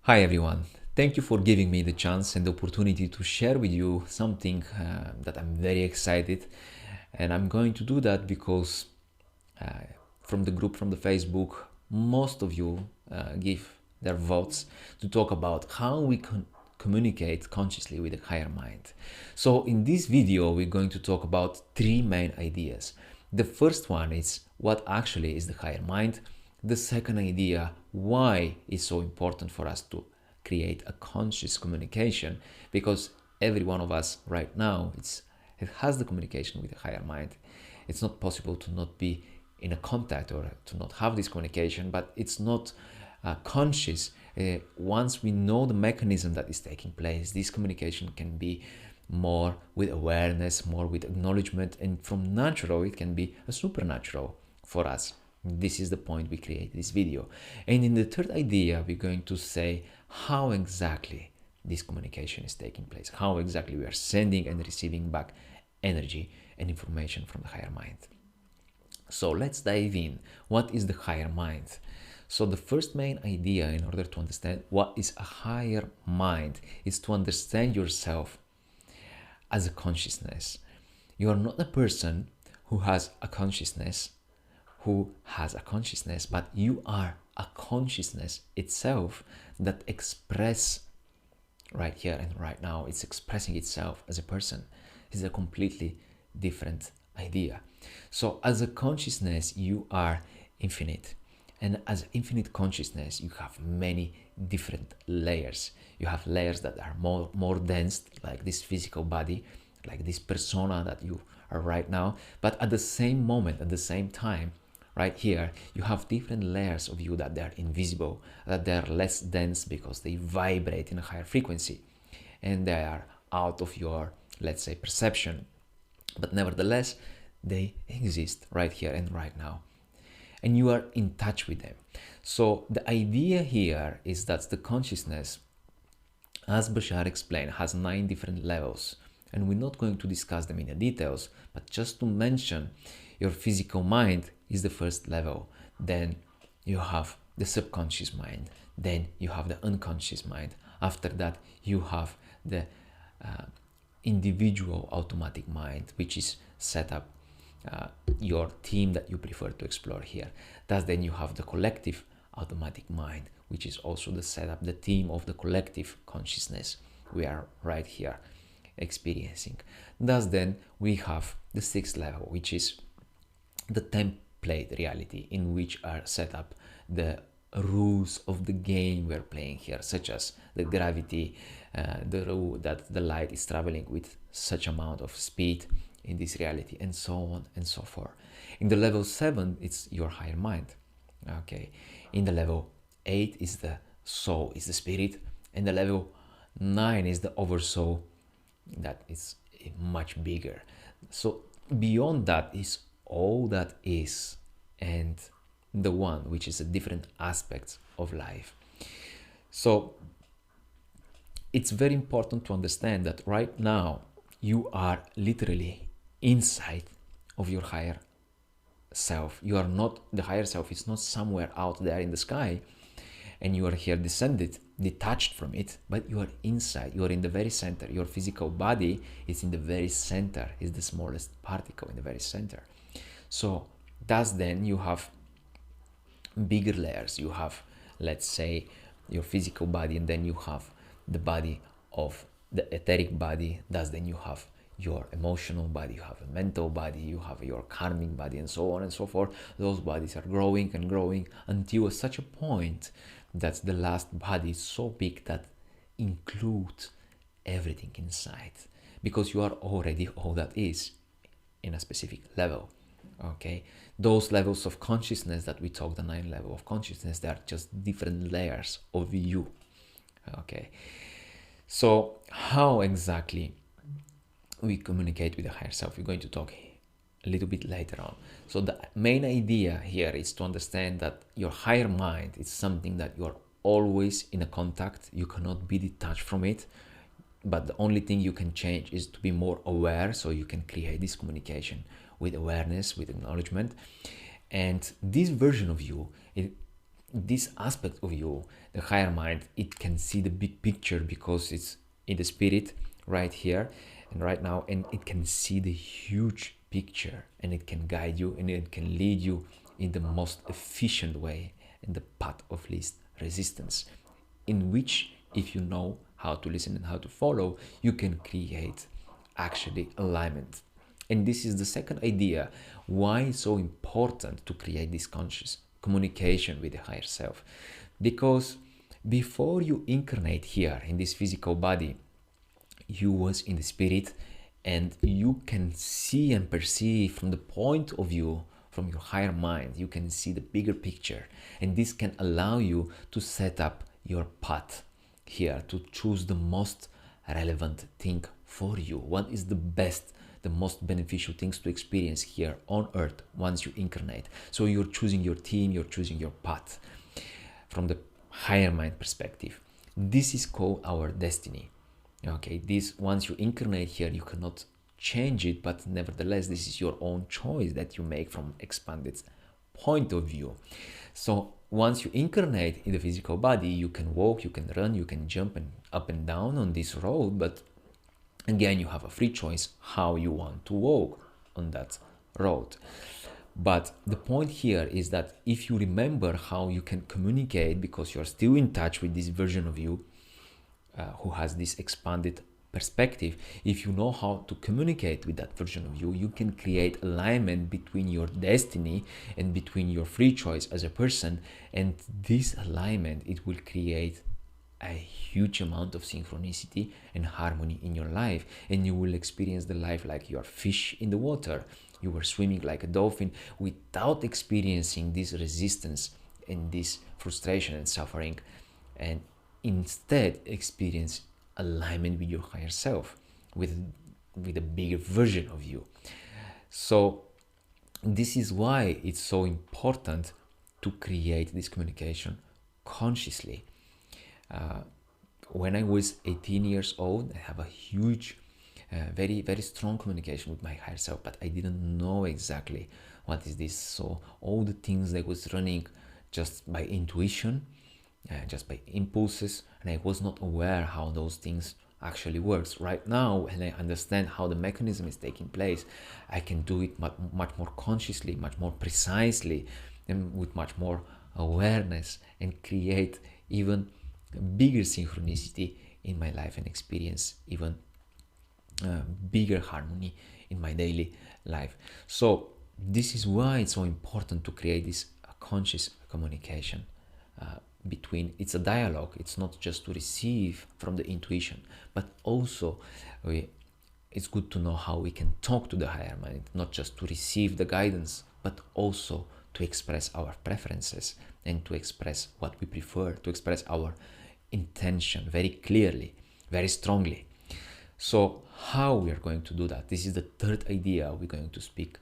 Hi everyone, thank you for giving me the chance and the opportunity to share with you something that I'm very excited, and I'm going to do that because from the group from the Facebook, most of you give their votes to talk about how we can communicate consciously with the higher mind. So in this video we're going to talk about three main ideas. The first one is what actually is the higher mind. The second idea, why it's so important for us to create a conscious communication, because every one of us right now it has the communication with the higher mind. It's not possible to not be in a contact or to not have this communication, but it's not conscious. Once we know the mechanism that is taking place, this communication can be more with awareness, more with acknowledgement, and from natural it can be a supernatural for us. This is the point we create this video. And in the third idea, we're going to say how exactly this communication is taking place, how exactly we are sending and receiving back energy and information from the higher mind. So let's dive in. What is the higher mind? So the first main idea in order to understand what is a higher mind is to understand yourself as a consciousness. You are not a person who has a consciousness, but you are a consciousness itself that express right here and right now. It's expressing itself as a person. It's a completely different idea. So as a consciousness, you are infinite. And as infinite consciousness, you have many different layers. You have layers that are more dense, like this physical body, like this persona that you are right now. But at the same moment, at the same time, right here, you have different layers of you that they're invisible, that they're less dense because they vibrate in a higher frequency and they are out of your, let's say, perception. But nevertheless, they exist right here and right now. And you are in touch with them. So the idea here is that the consciousness, as Bashar explained, has 9 different levels. And we're not going to discuss them in the details, but just to mention, your physical mind is the first level. Then you have the subconscious mind. Then you have the unconscious mind. After that, you have the individual automatic mind, which is set up your team that you prefer to explore here. Thus, then you have the collective automatic mind, which is also the setup, the team of the collective consciousness we are right here experiencing. Thus, then we have the 6th level, which is the template reality, in which are set up the rules of the game we're playing here, such as the gravity, the rule that the light is traveling with such amount of speed in this reality, and so on and so forth. In the level 7, it's your higher mind. Okay. In the level 8 is the soul, is the spirit, and the level 9 is the oversoul, that is much bigger. So beyond that is all that is, and the one which is a different aspects of life. So it's very important to understand that right now you are literally inside of your higher self. You are not, the higher self is not somewhere out there in the sky and you are here descended, detached from it, but you are inside, you are in the very center. Your physical body is in the very center, is the smallest particle in the very center. So thus then you have bigger layers. You have, let's say, your physical body, and then you have the body of the etheric body. Thus then you have your emotional body, you have a mental body, you have your karmic body, and so on and so forth. Those bodies are growing and growing until such a point that the last body is so big that includes everything inside, because you are already all that is in a specific level. Okay, those levels of consciousness that we talk, the 9 level of consciousness, they are just different layers of you. Okay, so how exactly we communicate with the higher self, we're going to talk a little bit later on. So the main idea here is to understand that your higher mind is something that you're always in a contact. You cannot be detached from it, but the only thing you can change is to be more aware, so you can create this communication with awareness, with acknowledgement. And this version of you, this aspect of you, the higher mind, it can see the big picture because it's in the spirit right here and right now, and it can see the huge picture, and it can guide you, and it can lead you in the most efficient way, in the path of least resistance, in which, if you know how to listen and how to follow, you can create actually alignment. And this is the second idea why it's so important to create this conscious communication with the higher self. Because before you incarnate here in this physical body, you was in the spirit, and you can see and perceive from the point of view from your higher mind. You can see the bigger picture, and this can allow you to set up your path here, to choose the most relevant thing for you. What is the best, the most beneficial things to experience here on earth once you incarnate? So you're choosing your team, you're choosing your path from the higher mind perspective. This is called our destiny. Okay, this, once you incarnate here, you cannot change it, but nevertheless, this is your own choice that you make from expanded point of view. So once you incarnate in the physical body, you can walk, you can run, you can jump and up and down on this road, but again, you have a free choice how you want to walk on that road. But the point here is that if you remember how you can communicate, because you're still in touch with this version of you who has this expanded perspective, if you know how to communicate with that version of you, you can create alignment between your destiny and between your free choice as a person. And this alignment, it will create a huge amount of synchronicity and harmony in your life, and you will experience the life like you are fish in the water. You were swimming like a dolphin without experiencing this resistance and this frustration and suffering, and instead experience alignment with your higher self, with a bigger version of you. So this is why it's so important to create this communication consciously. When I was 18 years old, I have a huge, very, very strong communication with my higher self, but I didn't know exactly what is this. So all the things that was running just by intuition, just by impulses, and I was not aware how those things actually works. Right now, when I understand how the mechanism is taking place, I can do it much more consciously, much more precisely, and with much more awareness, and create even bigger synchronicity in my life and experience even bigger harmony in my daily life. So this is why it's so important to create this conscious communication between. It's a dialogue. It's not just to receive from the intuition, but also it's good to know how we can talk to the higher mind, not just to receive the guidance, but also to express our preferences and to express what we prefer, to express our intention very clearly, very strongly. So how we are going to do that? This is the third idea we're going to speak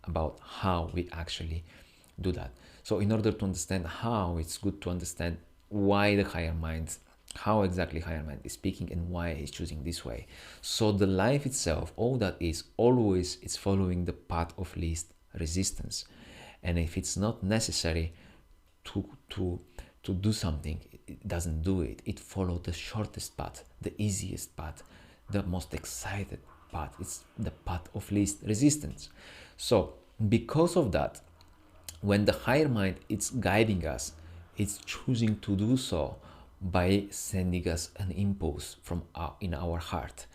about, how we actually do that. So in order to understand how, it's good to understand why the higher mind, how exactly higher mind is speaking and why it's choosing this way. So the life itself, all that is always, it's following the path of least resistance. And if it's not necessary to do something, it doesn't do it. It follows the shortest path, the easiest path, the most excited path. It's the path of least resistance. So because of that, when the higher mind is guiding us, it's choosing to do so by sending us an impulse from in our heart.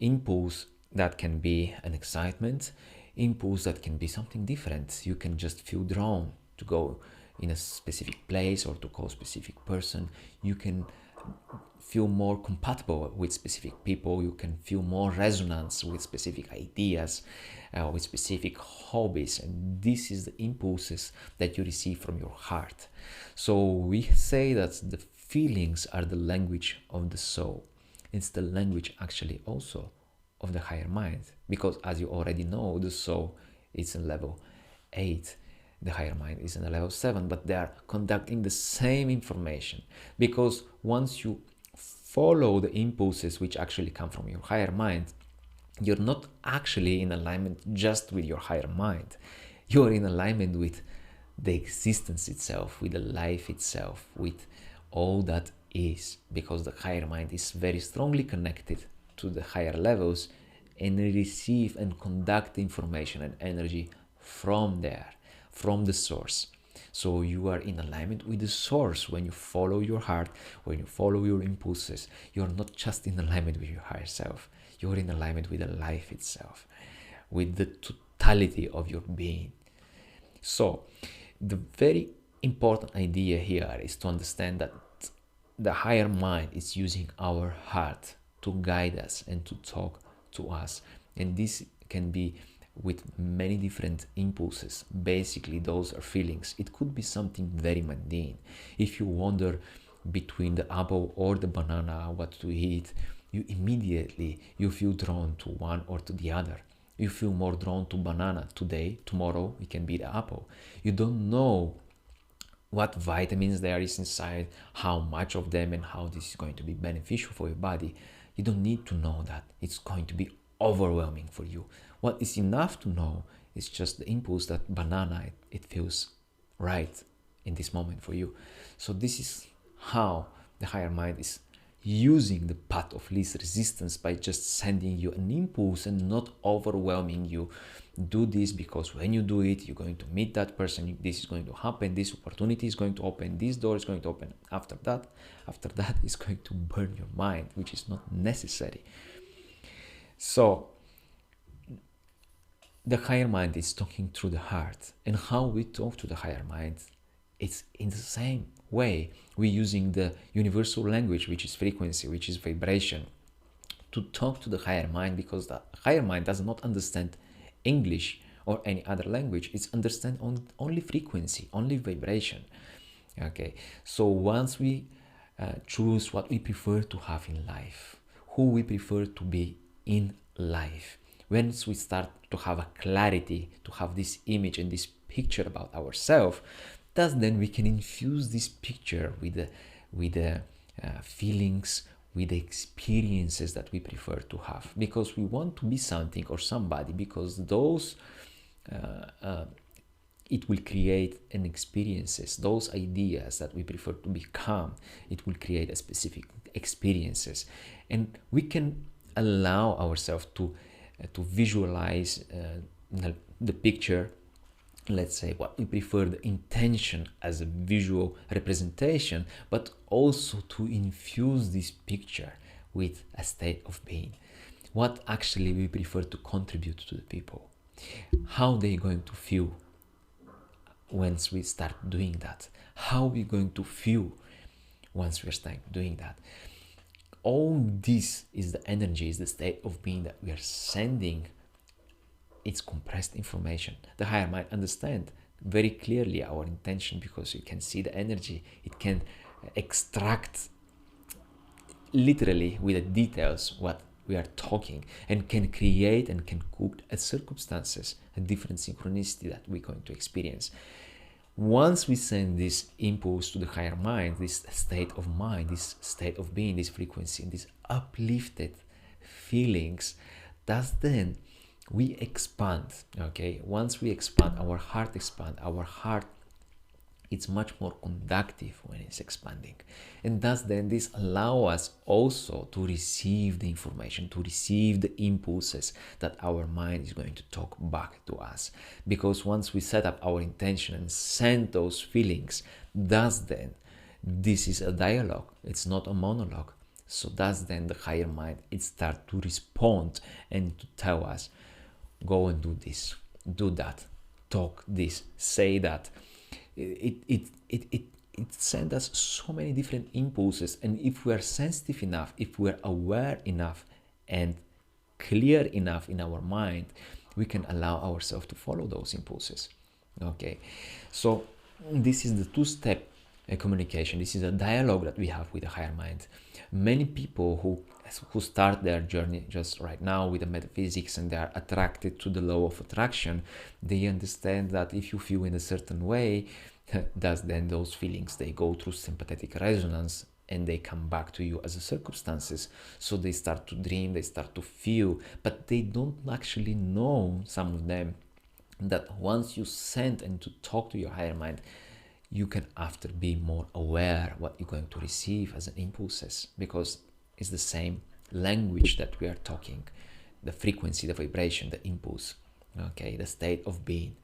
Impulse that can be an excitement, impulse that can be something different. You can just feel drawn to go in a specific place or to call a specific person. You can feel more compatible with specific people. You can feel more resonance with specific ideas, with specific hobbies. And this is the impulses that you receive from your heart. So we say that the feelings are the language of the soul. It's the language actually also of the higher mind, because as you already know, the soul is in level 8, the higher mind is in a level 7, but they are conducting the same information, because once you follow the impulses which actually come from your higher mind, you're not actually in alignment just with your higher mind. You're in alignment with the existence itself, with the life itself, with all that is, because the higher mind is very strongly connected to the higher levels and receive and conduct information and energy from there, from the source. So you are in alignment with the source when you follow your heart, when you follow your impulses. You're not just in alignment with your higher self, you're in alignment with the life itself, with the totality of your being. So the very important idea here is to understand that the higher mind is using our heart to guide us and to talk to us. And this can be with many different impulses. Basically, those are feelings. It could be something very mundane. If you wonder between the apple or the banana what to eat, you immediately feel drawn to one or to the other. You feel more drawn to banana today, tomorrow it can be the apple. You don't know what vitamins there is inside, how much of them, and how this is going to be beneficial for your body. You don't need to know that. It's going to be overwhelming for you. What is enough to know is just the impulse that banana, it feels right in this moment for you. So this is how the higher mind is using the path of least resistance by just sending you an impulse and not overwhelming you. Do this because when you do it, you're going to meet that person, this is going to happen, this opportunity is going to open, this door is going to open. After that is going to burn your mind, which is not necessary. So the higher mind is talking through the heart, and how we talk to the higher mind, it's in the same way. We're using the universal language, which is frequency, which is vibration, to talk to the higher mind, because the higher mind does not understand English or any other language. It's understand only frequency, only vibration. Okay, so once we choose what we prefer to have in life, who we prefer to be in life, once we start to have a clarity, to have this image and this picture about ourselves, thus then we can infuse this picture with the feelings, with the experiences that we prefer to have, because we want to be something or somebody, because those it will create an experiences, those ideas that we prefer to become, it will create a specific experiences, and we can allow ourselves to visualize the picture, let's say what we prefer, the intention as a visual representation, but also to infuse this picture with a state of being. What actually we prefer to contribute to the people, how they're going to feel once we start doing that, how we're going to feel once we start doing that. All this is the energy, is the state of being that we are sending. It's compressed information. The higher mind understands very clearly our intention, because you can see the energy. It can extract literally with the details what we are talking, and can create and can cook a circumstances, a different synchronicity that we're going to experience. Once we send this impulse to the higher mind, this state of mind, this state of being, this frequency, these uplifted feelings, that's then we expand. Okay, once we expand, our heart it's much more conductive when it's expanding, and thus then this allow us also to receive the information, to receive the impulses that our mind is going to talk back to us. Because once we set up our intention and send those feelings, thus then this is a dialogue, it's not a monologue. So thus then the higher mind, it starts to respond and to tell us, go and do this, do that, talk this, say that. It sends us so many different impulses, and if we are sensitive enough, if we are aware enough and clear enough in our mind, we can allow ourselves to follow those impulses. Okay, so this is the two-step communication. This is a dialogue that we have with the higher mind. Many people who start their journey just right now with the metaphysics, and they are attracted to the law of attraction, they understand that if you feel in a certain way, thus then those feelings, they go through sympathetic resonance and they come back to you as a circumstances. So they start to dream, they start to feel, but they don't actually know, some of them, that once you send and to talk to your higher mind, you can after be more aware what you're going to receive as an impulses, because it's the same language that we are talking, the frequency, the vibration, the impulse, okay, the state of being.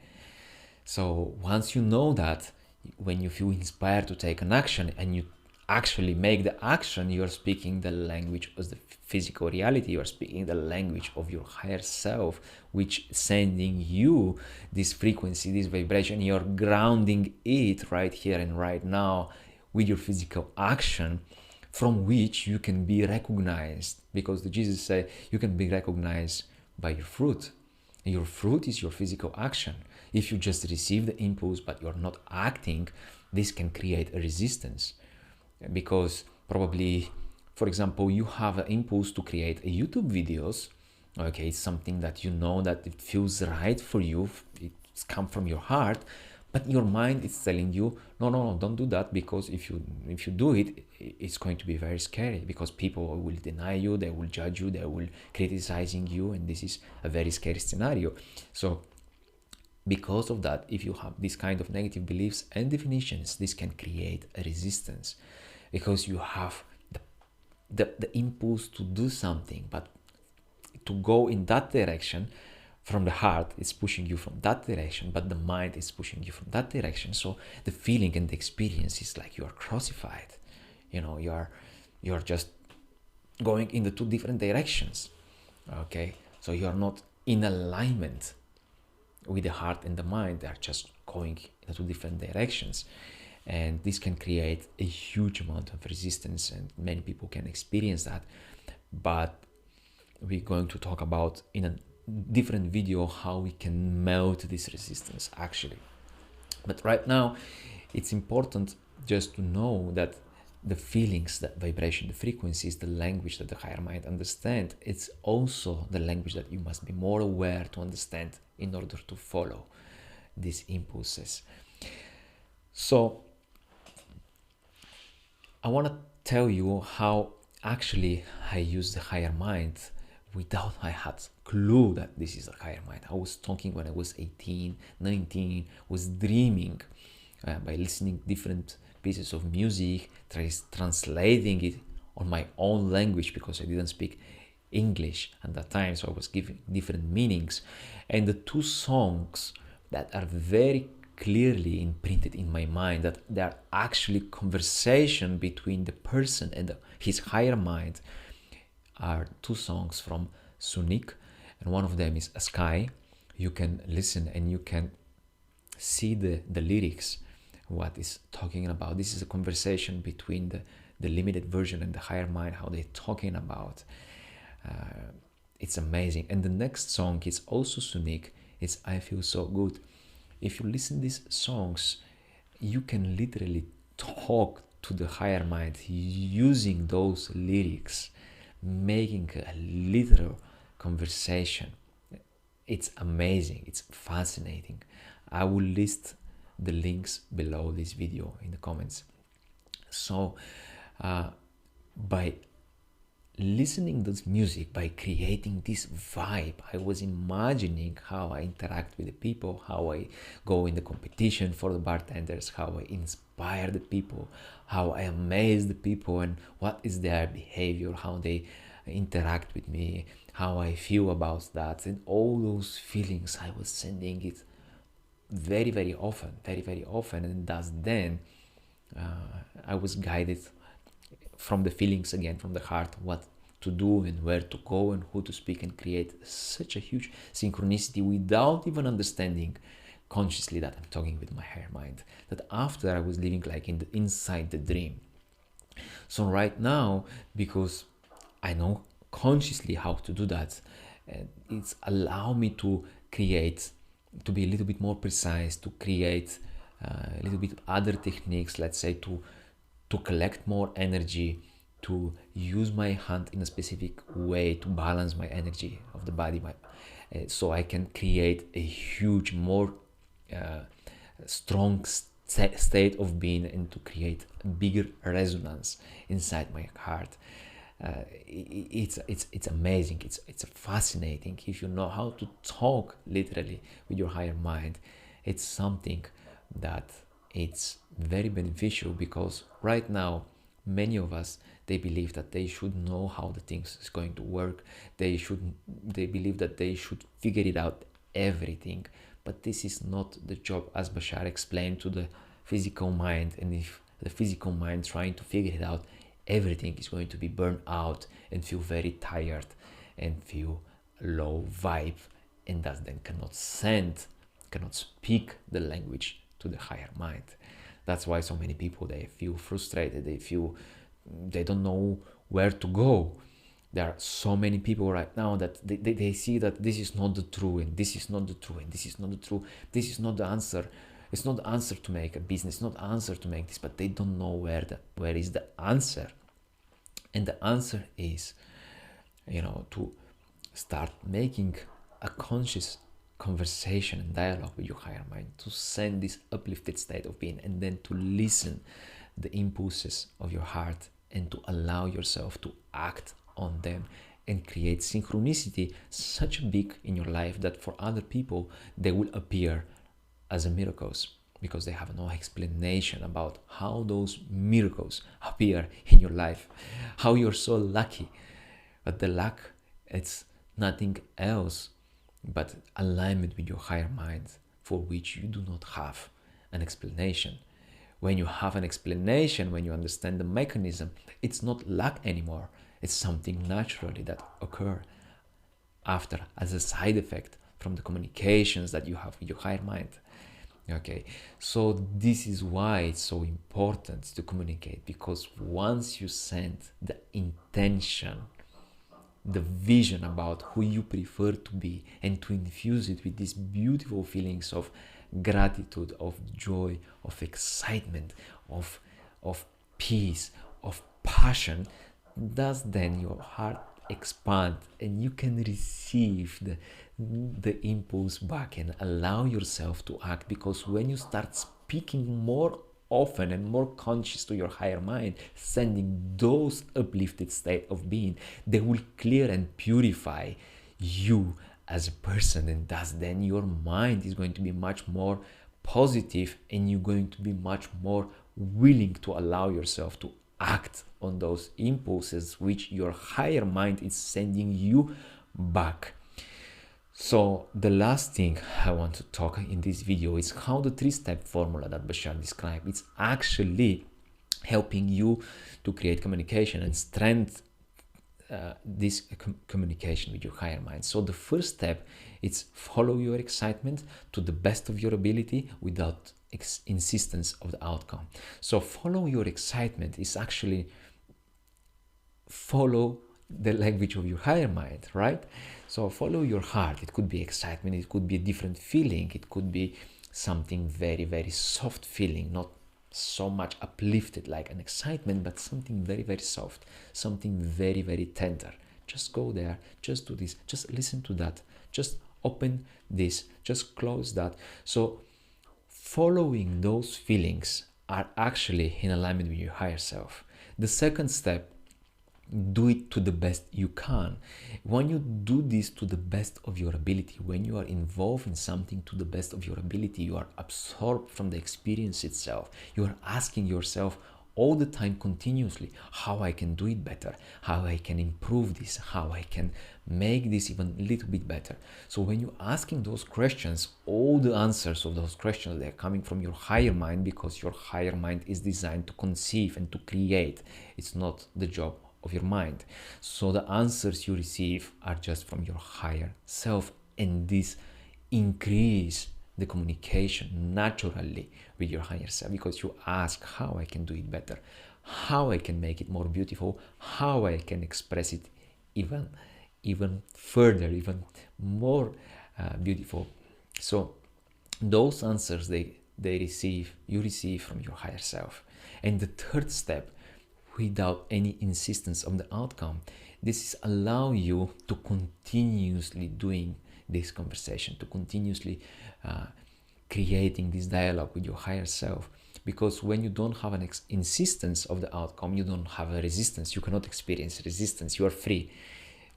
So once you know that, when you feel inspired to take an action and you actually make the action, you are speaking the language of the physical reality. You are speaking the language of your higher self, which sending you this frequency, this vibration. You're grounding it right here and right now with your physical action, from which you can be recognized, because the Jesus said you can be recognized by your fruit. Your fruit is your physical action. If you just receive the impulse but you're not acting, this can create a resistance, because probably, for example, you have an impulse to create a YouTube videos. Okay, it's something that you know that it feels right for you, it's come from your heart, but your mind is telling you, no, don't do that, because if you do it, it's going to be very scary, because people will deny you, they will judge you, they will criticizing you, and this is a very scary scenario. So because of that, if you have this kind of negative beliefs and definitions, this can create a resistance, because you have the impulse to do something, but to go in that direction from the heart is pushing you from that direction, but the mind is pushing you from that direction. So the feeling and the experience is like you are crucified. You're just going in the two different directions. Okay, so you are not in alignment with the heart and the mind. They are just going in two different directions, and this can create a huge amount of resistance, and many people can experience that. But we're going to talk about in a different video how we can melt this resistance actually. But right now it's important just to know that the feelings, that vibration, the frequency is the language that the higher mind understand. It's also the language that you must be more aware to understand in order to follow these impulses. So I want to tell you how actually I use the higher mind without I had clue that this is a higher mind. I was talking when I was 18, 19, was dreaming by listening different pieces of music, translating it on my own language, because I didn't speak English at that time, so I was giving different meanings. And the two songs that are very clearly imprinted in my mind, that they are actually conversation between the person and his higher mind, are two songs from Sunik, and one of them is A Sky. You can listen and you can see the lyrics, what is talking about. This is a conversation between the limited version and the higher mind, how they're talking about. It's amazing. And the next song is also Sunik. It's I Feel So Good. If you listen these songs, you can literally talk to the higher mind using those lyrics, making a literal conversation. It's amazing. It's fascinating. I will list the links below this video in the comments. So by listening to this music, by creating this vibe, I was imagining how I interact with the people, how I go in the competition for the bartenders, how I inspire the people, how I amaze the people, and what is their behavior, how they interact with me, how I feel about that, and all those feelings I was sending it very, very often, and thus then I was guided from the feelings again, from the heart, what to do and where to go and who to speak, and create such a huge synchronicity without even understanding consciously that I'm talking with my higher mind, that after I was living like inside the dream. So right now, because I know consciously how to do that, it's allowed me to create, to be a little bit more precise, to create a little bit other techniques, let's say to collect more energy, to use my hand in a specific way to balance my energy of the body, so I can create a huge, more strong state of being, and to create a bigger resonance inside my heart. It's amazing. It's fascinating if you know how to talk literally with your higher mind. It's something that it's very beneficial, because right now many of us, they believe that they should know how the things is going to work. They believe that they should figure it out everything, but this is not the job, as Bashar explained, to the physical mind. And if the physical mind trying to figure it out everything, is going to be burned out and feel very tired and feel low vibe, and thus then cannot speak the language to the higher mind. That's why so many people, they feel frustrated, they don't know where to go. There are so many people right now that they see that this is not the true, and this is not the true, and this is not the true. This is not the answer. It's not the answer to make a business, not the answer to make this, but they don't know where is the answer. And the answer is, to start making a conscious conversation and dialogue with your higher mind, to send this uplifted state of being, and then to listen the impulses of your heart, and to allow yourself to act on them and create synchronicity such big in your life that for other people they will appear as miracles, because they have no explanation about how those miracles appear in your life, how you're so lucky. But the luck, it's nothing else but alignment with your higher mind, for which you do not have an explanation. When you have an explanation, when you understand the mechanism, it's not luck anymore. It's something naturally that occur after, as a side effect from the communications that you have with your higher mind. Okay, so this is why it's so important to communicate, because once you send the intention, the vision about who you prefer to be, and to infuse it with these beautiful feelings of gratitude, of joy, of excitement, of peace, of passion, thus then your heart expand, and you can receive the impulse back and allow yourself to act. Because when you start speaking more often and more conscious to your higher mind, sending those uplifted state of being, they will clear and purify you as a person, and thus then your mind is going to be much more positive, and you're going to be much more willing to allow yourself to act on those impulses which your higher mind is sending you back. So the last thing I want to talk in this video is how the 3-step formula that Bashar described, it's actually helping you to create communication and strengthen this communication with your higher mind. So the first step is follow your excitement to the best of your ability without insistence of the outcome. So follow your excitement is actually follow the language of your higher mind, right? So follow your heart. It could be excitement, it could be a different feeling, it could be something very, very soft feeling, not so much uplifted like an excitement, but something very, very soft, something very, very tender. Just go there, just do this, just listen to that, just open this, just close that. So following those feelings are actually in alignment with your higher self. The second step, do it to the best you can. When you do this to the best of your ability, when you are involved in something to the best of your ability, you are absorbed from the experience itself. You are asking yourself all the time, continuously, how I can do it better, how I can improve this, how I can make this even a little bit better. So when you're asking those questions, all the answers of those questions, they're coming from your higher mind, because your higher mind is designed to conceive and to create. It's not the job of your mind. So the answers you receive are just from your higher self, and this increase the communication naturally with your higher self, because you ask how I can do it better, how I can make it more beautiful, how I can express it even further, even more beautiful. So those answers you receive from your higher self. And the third step, without any insistence on the outcome, this is allow you to continuously doing this conversation, to continuously creating this dialogue with your higher self, because when you don't have an insistence of the outcome, you don't have a resistance. You cannot experience resistance. You are free.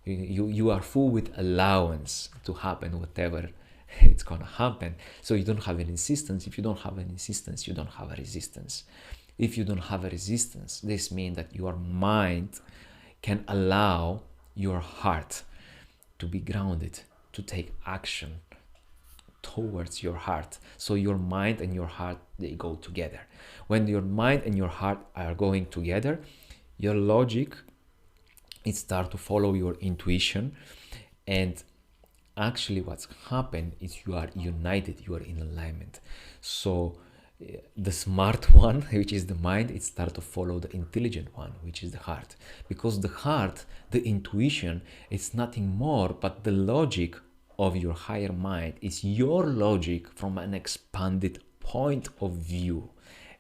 You are full with allowance to happen whatever it's gonna happen. So you don't have an insistence. If you don't have an insistence, you don't have a resistance. If you don't have a resistance, this means that your mind can allow your heart to be grounded, to take action towards your heart. So your mind and your heart, they go together. When your mind and your heart are going together, your logic, it starts to follow your intuition, and actually what's happened is you are united, you are in alignment. So the smart one, which is the mind, it starts to follow the intelligent one, which is the heart. Because the heart, the intuition, it's nothing more but the logic of your higher mind. It's your logic from an expanded point of view.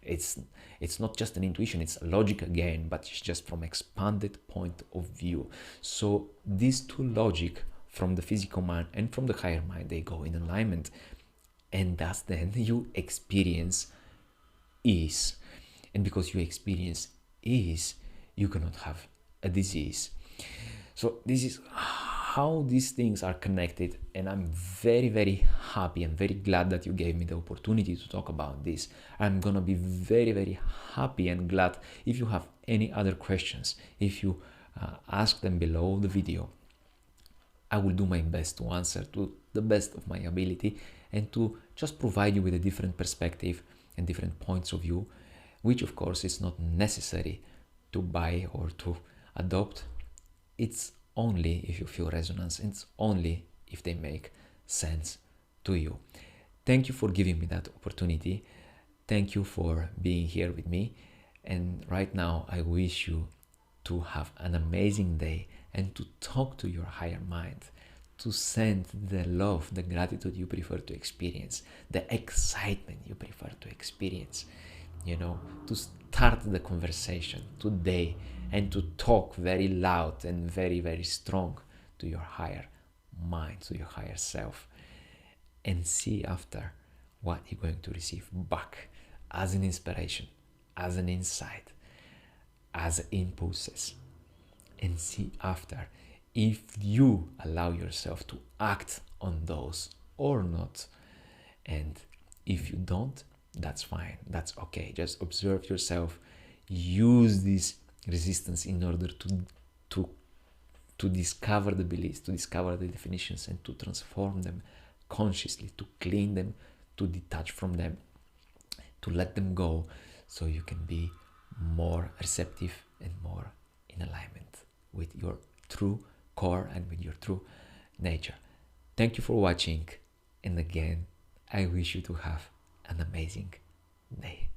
It's not just an intuition, it's logic again, but it's just from expanded point of view. So these two logic from the physical mind and from the higher mind, they go in alignment, and thus then you experience ease. And because you experience ease, you cannot have a disease. So this is how these things are connected, and I'm very, very happy and very glad that you gave me the opportunity to talk about this. I'm gonna be very, very happy and glad if you have any other questions. If you ask them below the video, I will do my best to answer to the best of my ability and to just provide you with a different perspective and different points of view, which of course is not necessary to buy or to adopt. It's only if you feel resonance, and it's only if they make sense to you. Thank you for giving me that opportunity. Thank you for being here with me. And right now, I wish you to have an amazing day and to talk to your higher mind, to send the love, the gratitude you prefer to experience, the excitement you prefer to experience, to start the conversation today and to talk very loud and very, very strong to your higher mind, to your higher self, and see after what you're going to receive back as an inspiration, as an insight, as impulses, and see after if you allow yourself to act on those or not. And if you don't, that's fine, that's okay. Just observe yourself, use this resistance in order to discover the beliefs, to discover the definitions, and to transform them consciously, to clean them, to detach from them, to let them go, so you can be more receptive and more in alignment with your true core and with your true nature. Thank you for watching, and again, I wish you to have an amazing day.